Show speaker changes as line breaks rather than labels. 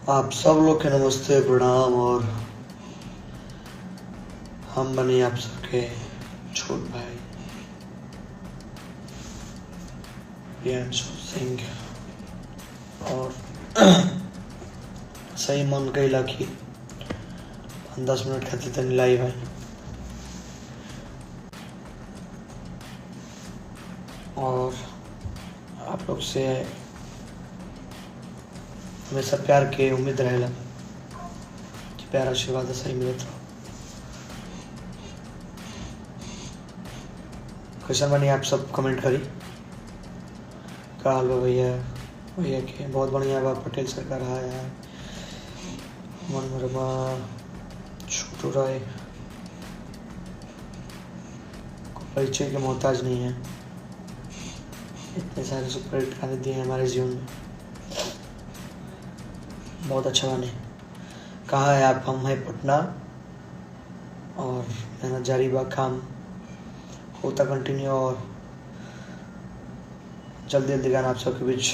आप सब लोग के नमस्ते प्रणाम। और हम बने आप सबके छोट भाई प्रियांशु सिंह। और सही मन कैला कि 10 मिनट खातिर तनी लाइव है और आप लोग से हमेशा प्यार के उम्मीद रहेला कि प्यार आशीर्वाद सही मिलत रहो। कैसन बनी आप सब कमेंट करी। का हाल बा भैया? भैया के बहुत बढ़िया बा। पटेल सरकार आया मनोरमा छोटू राय को परिचय के मोहताज नहीं है। इतने सारे सुपर हिट गाने दिए हमारे जीवन में, बहुत अच्छा गाने। कहाँ है आप? हम हैं पटना और मेहनत जारी बा, काम होता कंटिन्यू और जल्दी जल्दी गाना आप सबके बीच